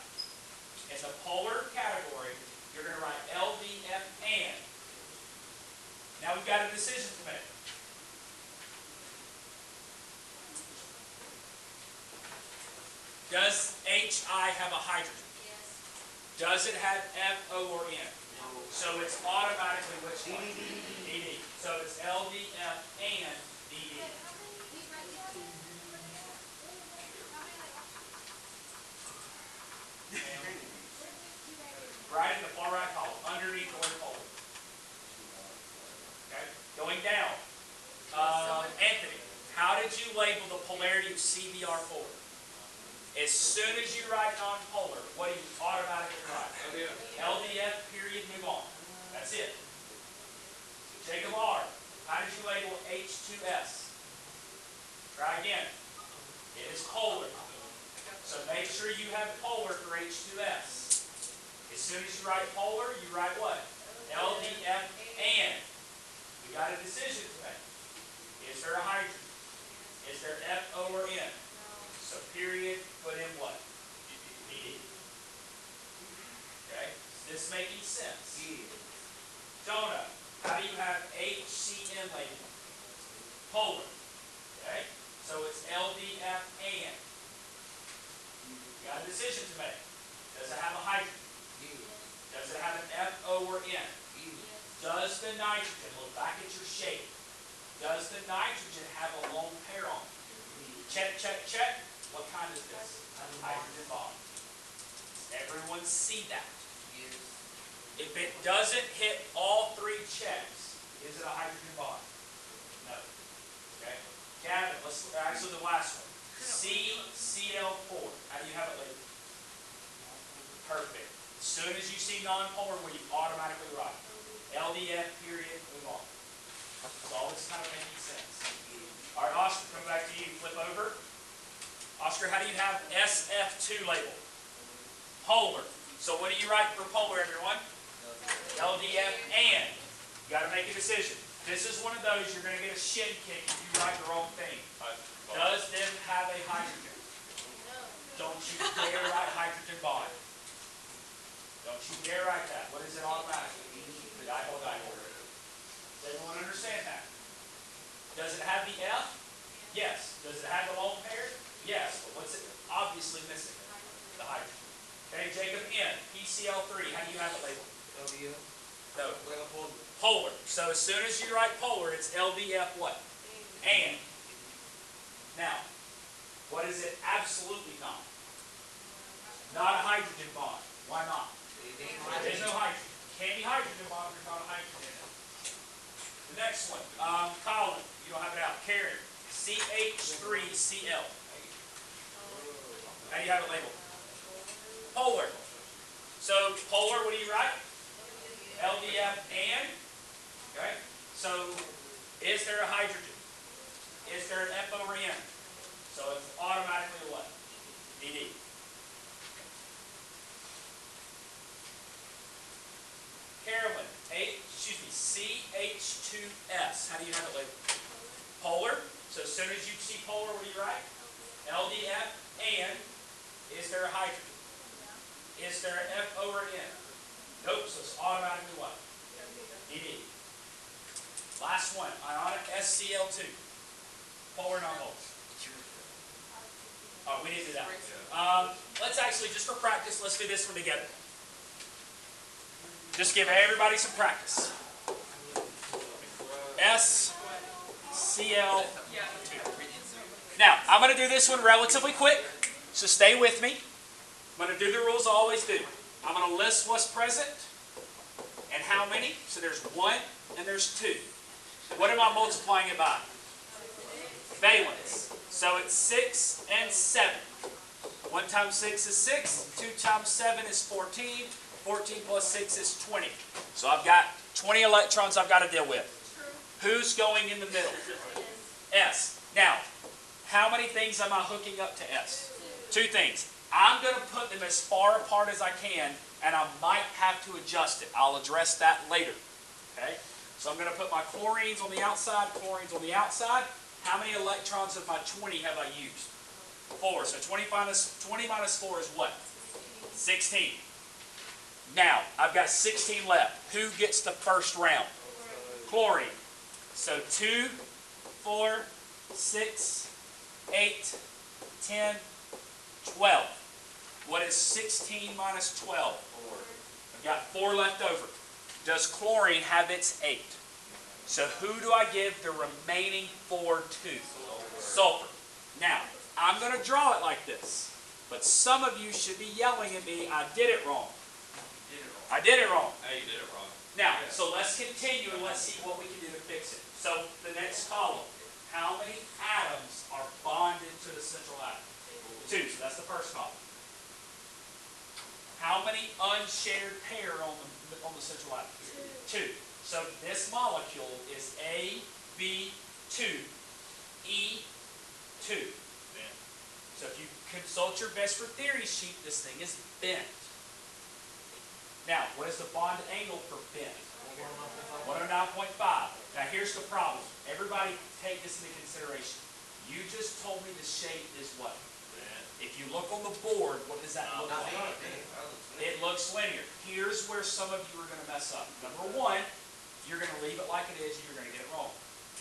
In the polar category, you're going to write LDF and. Now we've got a decision to make. Does HI have a hydrogen? Yes. Does it have F, O, or N? So it's automatically which one? DD. So it's LDF and DD. Right in the far right column, underneath the word polar. Okay, going down. Anthony, how did you label the polarity of CBr4? As soon as you write non-polar, what do you automatically write? LDF, period, move on. That's it. Jacob R., how did you label H2S? Try again. It is polar. So make sure you have polar for H2S. As soon as you write polar, you write what? LDF and. We got a decision to make. Is there a hydrogen? Is there F, O, or N? So period, put in what? DD. Okay? Is this making sense? Jonah, how do you have HCN labeled? Polar. Okay? So it's LDF and. You got a decision to make. Does it have a hydrogen? Does it have an F, O, or N? Does the nitrogen, look back at your shape, does the nitrogen have a lone pair on it? Check, check, check. What kind is this? Hydrogen bond. Everyone see that? If it doesn't hit all three checks, is it a hydrogen bond? No. Okay? Gavin, actually the last one. CCl4. How do you have it labeled? Perfect. As soon as you see non-polar, what do you automatically write? LDF, period, move on. So all this is kind of making sense. All right, Oscar, come back to you. Flip over. Oscar, how do you have SF2 labeled? Polar. So what do you write for polar, everyone? LDF and. You got to make a decision. This is one of those you're going to get a shin kick if you write the wrong thing. Does this have a hydrogen? Don't you dare write hydrogen bond. Don't you dare write that. What is it automatically? The dipole-dipole. Does everyone understand that? Does it have the F? Yes. Does it have the lone pair? Yes. But what's it obviously missing? The hydrogen. Okay, Jacob N. PCl3. How do you have it labeled? No. Polar. So as soon as you write polar, it's LDF what? And. Now, what is it absolutely not? Not a hydrogen bond. Why not? There's no hydrogen. Can't be hydrogen bond if there's not a hydrogen in it. The next one, Colin, you don't have it out. Karen, CH3Cl. How do you have it labeled? Polar. So polar, what do you write? LDF and. Okay. So is there a hydrogen? Is there an F over N? So it's automatically what? DD. Carolyn, CH2S. How do you have it labeled? Polar. So as soon as you see polar, what do you write? LDF and. Is there a hydrogen? Is there an F over N? Nope. So it's automatically what? DD. Last one. Ionic SCl2. Polar non-polar. Oh, we need to do that. Let's actually, just for practice, let's do this one together. Just give everybody some practice. SCl2. Now, I'm going to do this one relatively quick, so stay with me. I'm going to do the rules I always do. I'm going to list what's present and how many. So there's 1 and there's 2. What am I multiplying it by? Valence. So it's 6 and 7. 1 times 6 is 6. 2 times 7 is 14. 14 plus 6 is 20. So I've got 20 electrons I've got to deal with. Who's going in the middle? S. Now, how many things am I hooking up to S? 2 things. I'm going to put them as far apart as I can, and I might have to adjust it. I'll address that later. Okay? So I'm going to put my chlorines on the outside, chlorines on the outside. How many electrons of my 20 have I used? 4. So 20 minus 4 is what? 16. Now, I've got 16 left. Who gets the first round? Chlorine. So 2, 4, 6, 8, 10, 12. What is 16 minus 12? 4. I've got 4 left over. Does chlorine have its 8? So who do I give the remaining 4 to? Sulfur. Now, I'm going to draw it like this. But some of you should be yelling at me, I did it wrong. I did it wrong. Hey, you did it wrong. Now, so let's continue and let's see what we can do to fix it. So the next column, how many atoms are bonded to the central atom? 2, so that's the first column. How many unshared pair on the central atom? 2. So this molecule is AB2, E2. So if you consult your Vesper theory sheet, this thing is bent. Now, what is the bond angle for bent? 109.5. Now here's the problem. Everybody take this into consideration. You just told me the shape is what? If you look on the board, what does that look like? It looks linear. Here's where some of you are going to mess up. Number 1, you're going to leave it like it is and you're going to get it wrong.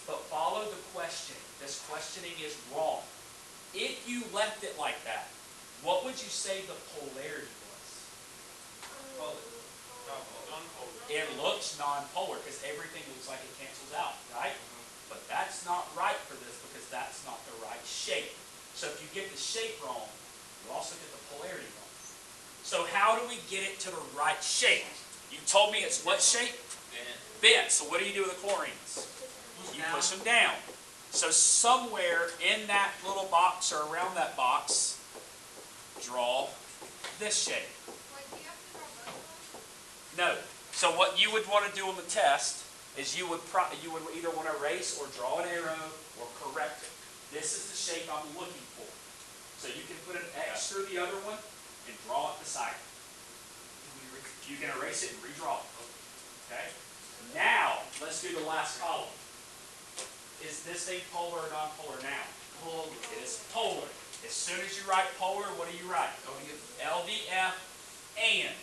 But follow the questioning. This questioning is wrong. If you left it like that, what would you say the polarity was? It looks non-polar because everything looks like it cancels out, right? But that's not right for this because that's not the right shape. So if you get the shape wrong, you also get the polarity wrong. So how do we get it to the right shape? You told me it's what shape? Bent. So what do you do with the chlorines? You push them down. So somewhere in that little box or around that box, draw this shape. Wait, do you have to draw both of them? No. So what you would want to do on the test is you would either want to erase or draw an arrow or correct it. This is the shape I'm looking for. So you can put an X through the other one and draw it beside it. You can erase it and redraw it. Okay? Now, let's do the last column. Is this thing polar or non-polar now? Polar. It is polar. As soon as you write polar, what do you write? LDF and.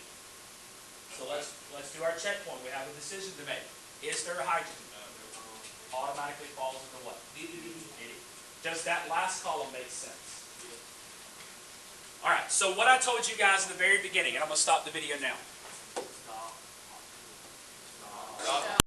So let's do our checkpoint. We have a decision to make. Is there a hydrogen? Automatically falls into what? Does that last column make sense? All right, so what I told you guys in the very beginning, and I'm going to stop the video now. Stop.